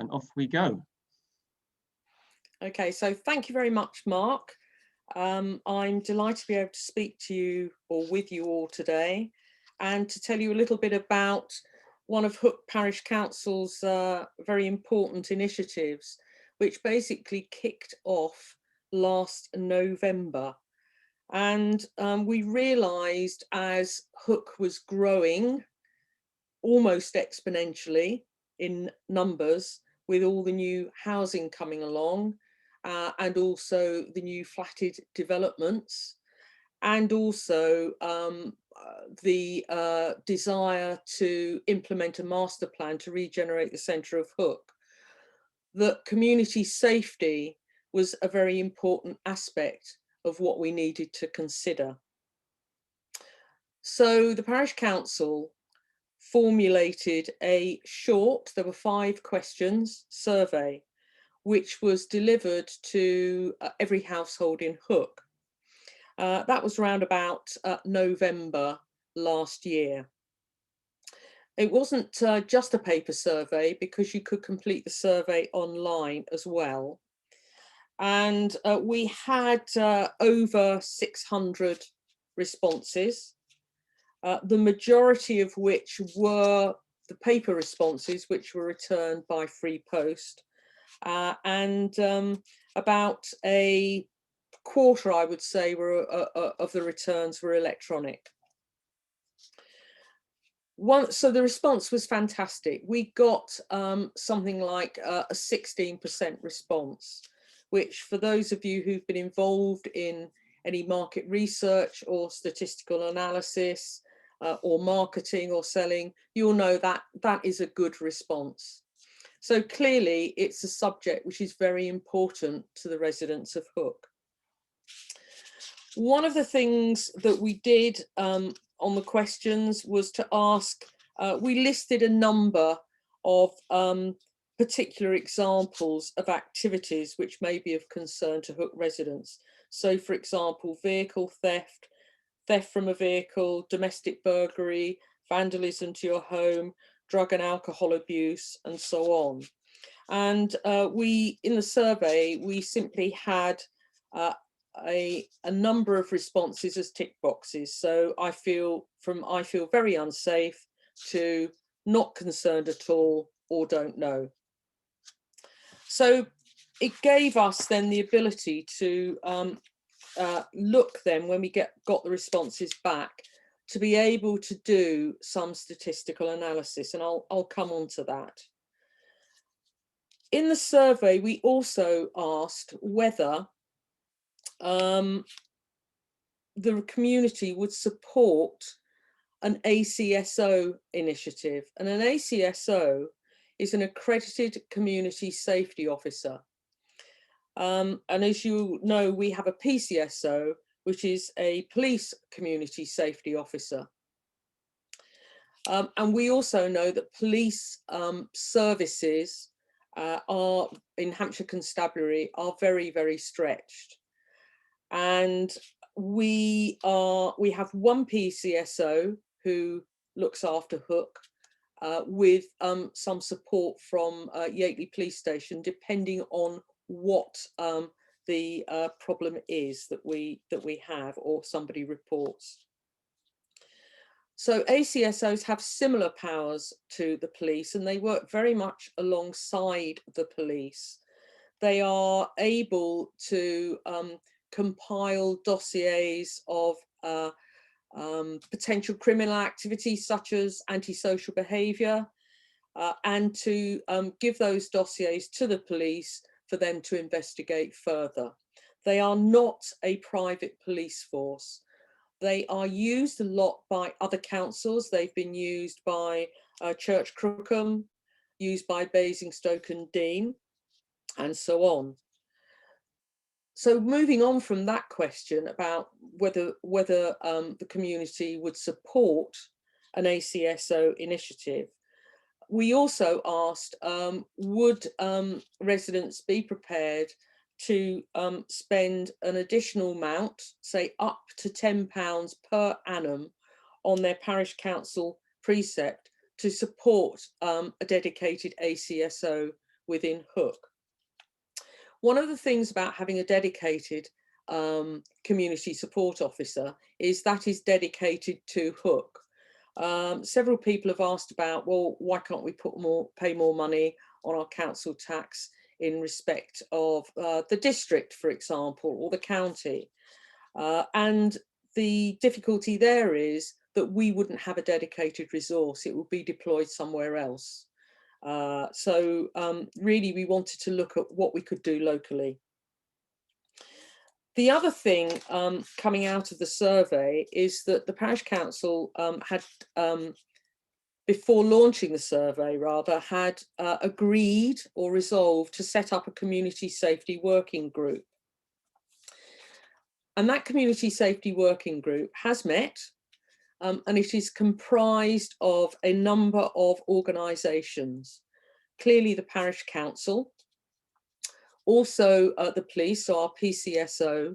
and off we go. Okay, so thank you very much, Mark. I'm delighted to be able to speak to you or with you all today and to tell you a little bit about one of Hook Parish Council's very important initiatives, which basically kicked off last November. And we realised as Hook was growing almost exponentially in numbers with all the new housing coming along, and also the new flatted developments, and also the desire to implement a master plan to regenerate the centre of Hook, that community safety was a very important aspect of what we needed to consider. So the parish council formulated a short, there were 5 questions, survey, which was delivered to every household in Hook. That was around about November last year. It wasn't just a paper survey, because you could complete the survey online as well. And we had over 600 responses, the majority of which were the paper responses, which were returned by free post. And about a quarter, I would say, were of the returns were electronic. So the response was fantastic. We got something like a 16% response, which, for those of you who've been involved in any market research or statistical analysis or marketing or selling, you'll know that that is a good response. So clearly it's a subject which is very important to the residents of Hook. One of the things that we did on the questions was to ask, we listed a number of particular examples of activities which may be of concern to Hook residents. So, for example, vehicle theft, theft from a vehicle, domestic burglary, vandalism to your home, drug and alcohol abuse, and so on. And in the survey, we simply had a number of responses as tick boxes. So I feel very unsafe to not concerned at all or don't know. So it gave us then the ability to look then, when we got the responses back, to be able to do some statistical analysis, and I'll come on to that. In the survey, we also asked whether the community would support an ACSO initiative. And an ACSO is an accredited community safety officer. And as you know, we have a PCSO, which is a police community safety officer. And we also know that police services are in Hampshire Constabulary are very, very stretched. And we have one PCSO who looks after Hook, with some support from Yateley Police Station, depending on what the problem is that we have or somebody reports. So ACSOs have similar powers to the police, and they work very much alongside the police. They are able to compile dossiers of potential criminal activity, such as antisocial behaviour, and to give those dossiers to the police for them to investigate further. They are not a private police force. They are used a lot by other councils. They've been used by Church Crookham, used by Basingstoke and Dean, and so on. So moving on from that question about whether the community would support an ACSO initiative, we also asked, would residents be prepared to spend an additional amount, say up to £10 per annum, on their parish council precept to support a dedicated ACSO within Hook. One of the things about having a dedicated community support officer is that is dedicated to Hook. Several people have asked about, well, why can't we pay more money on our council tax in respect of the district, for example, or the county? And the difficulty there is that we wouldn't have a dedicated resource. It would be deployed somewhere else. So really, we wanted to look at what we could do locally. The other thing coming out of the survey is that the parish council had, before launching the survey rather, had agreed or resolved to set up a community safety working group. And that community safety working group has met, and it is comprised of a number of organisations. Clearly the parish council, also the police, so our PCSO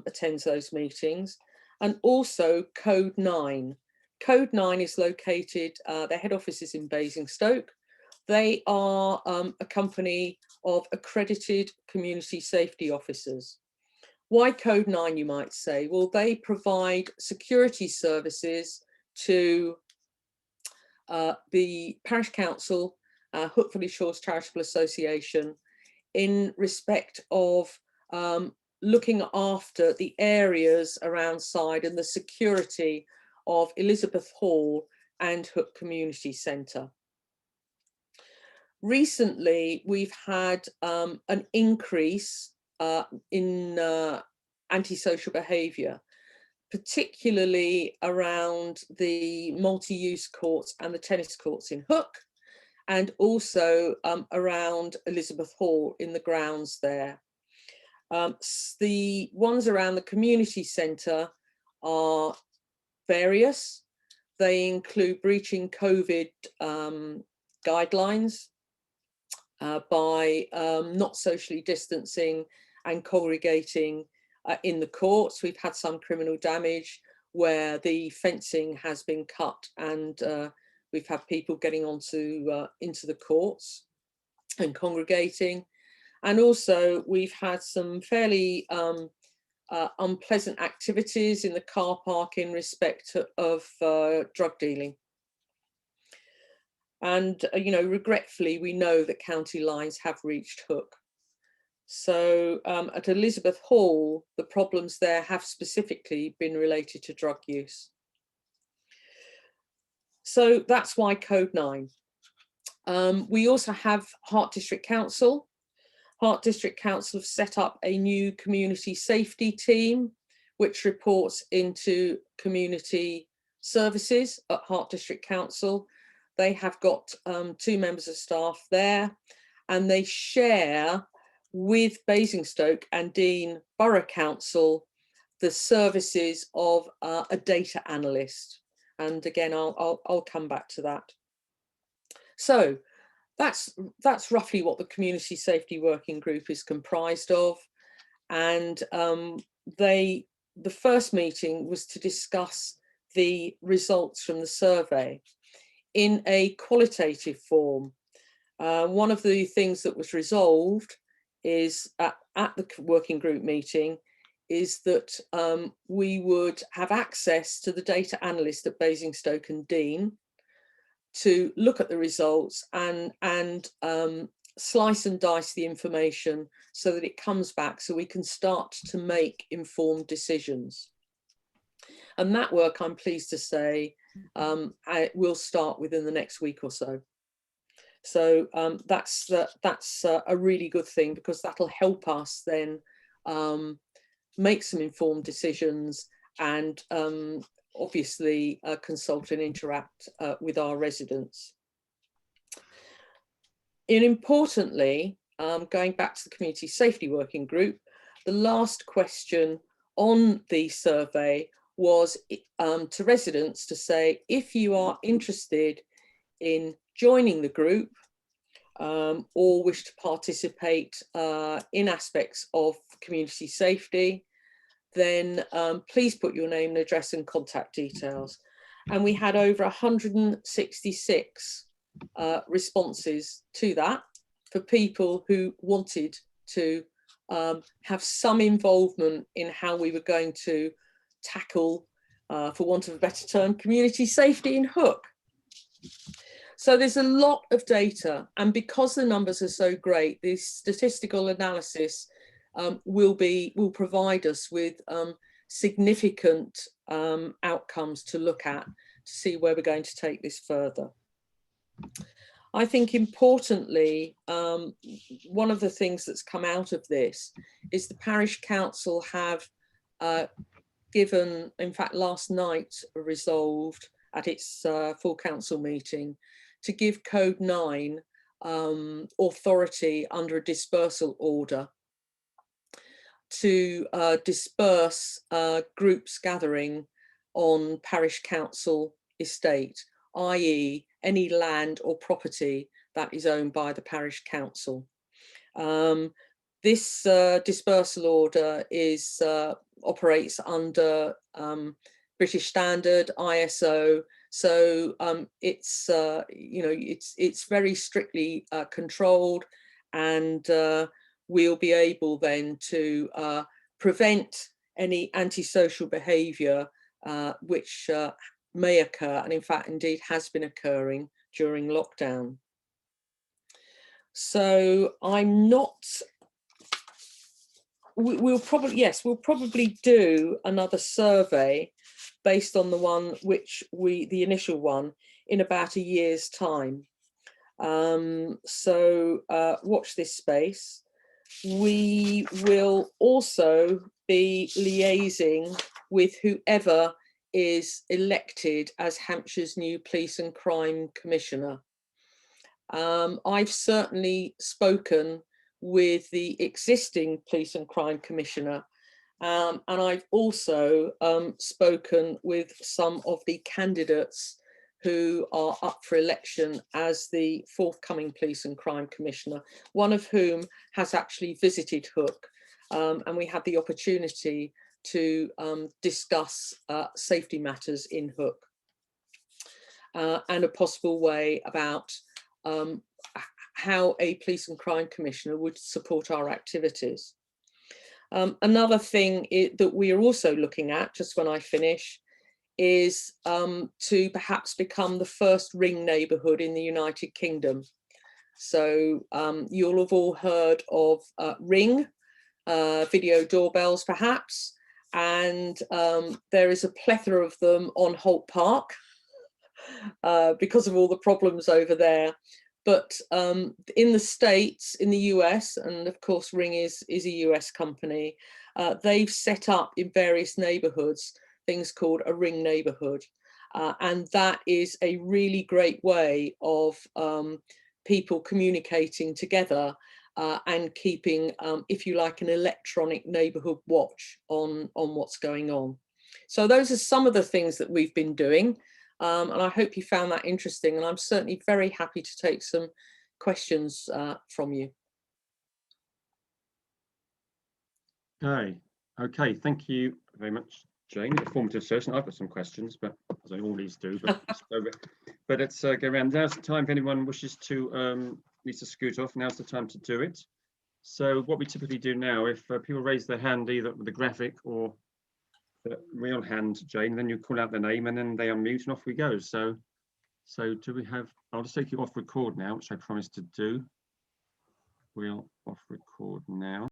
attends those meetings, and also Code 9. Code 9 is located, their head office is in Basingstoke. They are a company of accredited community safety officers. Why Code 9, you might say? Well, they provide security services to the parish council, Hook Valley Shores Charitable Association, in respect of looking after the areas around side and the security of Elizabeth Hall and Hook Community Centre. Recently, we've had an increase in antisocial behaviour, particularly around the multi-use courts and the tennis courts in Hook, and also around Elizabeth Hall in the grounds there. The ones around the community centre are various. They include breaching COVID guidelines by not socially distancing and congregating in the courts. We've had some criminal damage where the fencing has been cut, and we've had people getting onto into the courts and congregating. And also we've had some fairly unpleasant activities in the car park in respect of drug dealing. And, you know, regretfully, we know that county lines have reached Hook. So at Elizabeth Hall, the problems there have specifically been related to drug use. So that's why Code 9. We also have Hart District Council. Hart District Council have set up a new community safety team, which reports into community services at Hart District Council. They have got 2 members of staff there, and they share with Basingstoke and Dean Borough Council the services of a data analyst. And again, I'll come back to that. So that's roughly what the community safety working group is comprised of. And the first meeting was to discuss the results from the survey in a qualitative form. One of the things that was resolved is at the working group meeting is that we would have access to the data analyst at Basingstoke and Dean to look at the results and slice and dice the information so that it comes back so we can start to make informed decisions. And that work, I'm pleased to say, will start within the next week or so. So that's a really good thing, because that'll help us then make some informed decisions and obviously consult and interact with our residents. And importantly, going back to the community safety working group, the last question on the survey was to residents to say, if you are interested in joining the group or wish to participate in aspects of community safety, then please put your name and address and contact details. And we had over 166 responses to that. for people who wanted to have some involvement in how we were going to tackle, for want of a better term, community safety in Hook. So there's a lot of data, and because the numbers are so great, the statistical analysis will provide us with significant outcomes to look at to see where we're going to take this further. I think importantly, one of the things that's come out of this is the parish council have given, in fact, last night resolved at its full council meeting to give Code 9 authority under a dispersal order to disperse groups gathering on parish council estate, i.e. any land or property that is owned by the parish council. This dispersal order operates under British Standard, ISO, so it's it's very strictly controlled, and we'll be able then to prevent any antisocial behaviour which may occur, and in fact indeed has been occurring during lockdown. So I'm not, we'll probably do another survey based on the one which the initial one, in about a year's time. So watch this space. We will also be liaising with whoever is elected as Hampshire's new Police and Crime Commissioner. I've certainly spoken with the existing Police and Crime Commissioner, and I've also spoken with some of the candidates who are up for election as the forthcoming Police and Crime Commissioner, one of whom has actually visited Hook, and we had the opportunity to discuss safety matters in Hook and a possible way about how a Police and Crime Commissioner would support our activities. Another thing that we are also looking at, just when I finish, is to perhaps become the first ring neighbourhood in the United Kingdom. So you'll have all heard of Ring, video doorbells perhaps, and there is a plethora of them on Holt Park because of all the problems over there. But in the States, in the US, and of course Ring is a US company, they've set up in various neighbourhoods things called a ring neighbourhood, and that is a really great way of people communicating together and keeping, if you like, an electronic neighbourhood watch on what's going on. So those are some of the things that we've been doing, and I hope you found that interesting, and I'm certainly very happy to take some questions from you. Okay, thank you very much, Jane. A formative session. I've got some questions, but as I always do, but let's go around. Now's the time if anyone wishes to needs to scoot off. Now's the time to do it. So what we typically do now, if people raise their hand either with the graphic or the real hand, Jane, then you call out their name and then they unmute and off we go. So do we have? I'll just take you off record now, which I promised to do. We'll off record now.